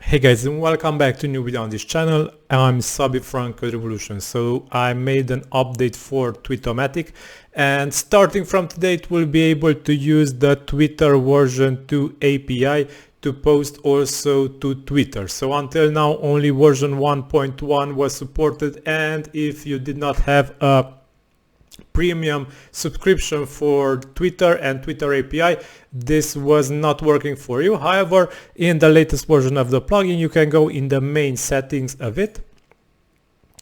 Hey guys, and welcome back to a new video on this channel. I'm Szabi from CodeRevolution. So I made an update for Twitomatic, and starting from today it will be able to use the Twitter version 2 API to post also to Twitter. So until now only version 1.1 was supported, and if you did not have a premium subscription for Twitter and Twitter API, this was not working for you. However, in the latest version of the plugin, you can go in the main settings of it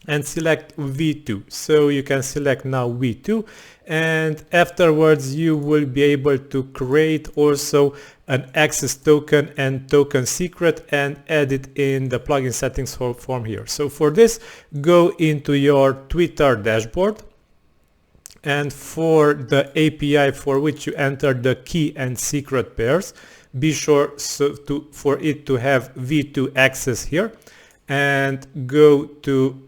and select V2. So you can select now V2, and afterwards you will be able to create also an access token and token secret and add it in the plugin settings form here. So for this, go into your Twitter dashboard, and for the API for which you enter the key and secret pairs, be sure for it to have V2 access here, and go to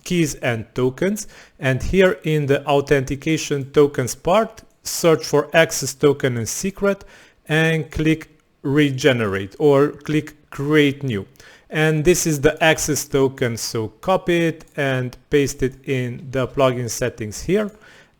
keys and tokens, and here in the authentication tokens part, search for access token and secret and click regenerate or click create new. And this is the access token, so copy it and paste it in the plugin settings here.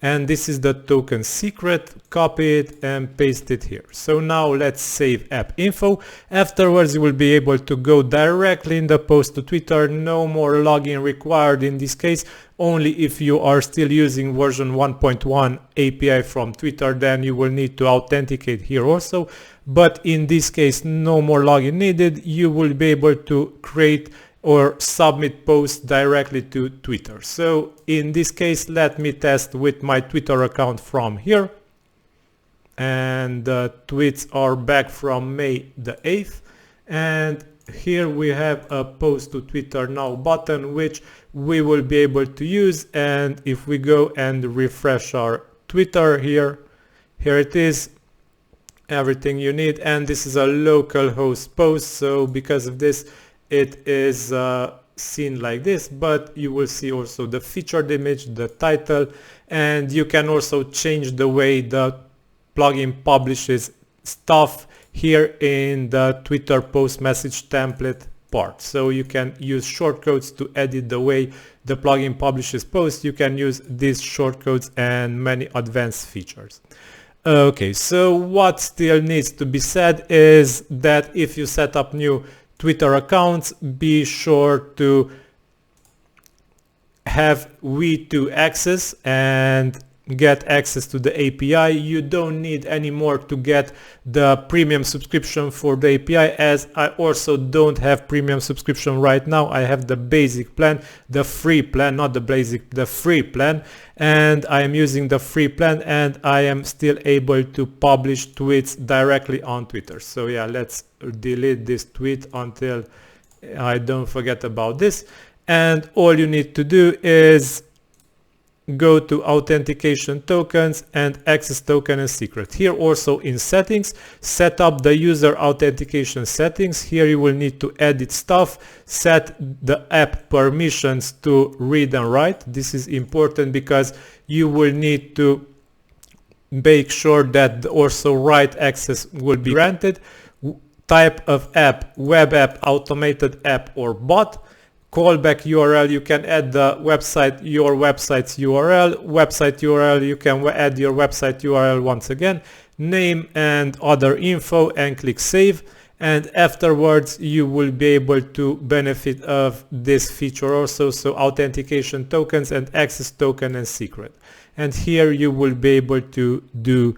And this is the token secret, copy it and paste it here. So now let's save app info. Afterwards you will be able to go directly in the post to Twitter. No more login required in this case. Only if you are still using version 1.1 API from Twitter, then you will need to authenticate here also. But in this case, no more login needed. You will be able to create or submit posts directly to Twitter. So in this case, let me test with my Twitter account from here. And the tweets are back from May the 8th. And here we have a post to Twitter now button, which we will be able to use. And if we go and refresh our Twitter here it is, everything you need. And this is a localhost post. So because of this, it is seen like this, but you will see also the featured image, the title, and you can also change the way the plugin publishes stuff here in the Twitter post message template part. So you can use shortcodes to edit the way the plugin publishes posts. You can use these shortcodes and many advanced features. Okay, so what still needs to be said is that if you set up new Twitter accounts, be sure to have V2 access and get access to the API. You don't need anymore to get the premium subscription for the API, as I also don't have premium subscription right now. I have the basic plan, the free plan, not the basic, the free plan, and I am using the free plan, and I am still able to publish tweets directly on Twitter. So yeah, let's delete this tweet until I don't forget about this. And all you need to do is go to authentication tokens and access token and secret. Here also in settings, set up the user authentication settings. Here you will need to edit stuff, set the app permissions to read and write. This is important because you will need to make sure that also write access will be granted. Type of app, web app, automated app, or bot. Callback URL, you can add the website, your website's URL. Website URL, you can add your website URL once again. Name and other info, and click save. And afterwards you will be able to benefit of this feature also, so authentication tokens and access token and secret. And here you will be able to do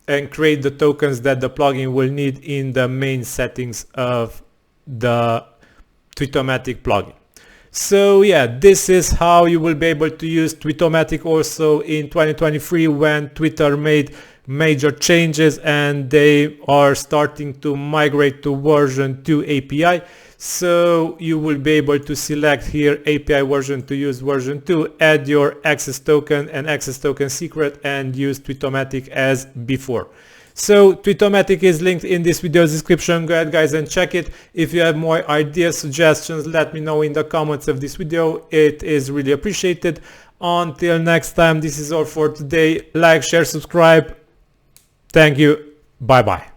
and create the tokens that the plugin will need in the main settings of the Twitomatic plugin. So yeah, this is how you will be able to use Twitomatic also in 2023, when Twitter made major changes and they are starting to migrate to version 2 API. So you will be able to select here API version to use version 2, add your access token and access token secret, and use Twitomatic as before. So Twitomatic is linked in this video's description. Go ahead guys and check it. If you have more ideas, suggestions, let me know in the comments of this video. It is really appreciated. Until next time, this is all for today. Like, share, subscribe. Thank you. Bye bye.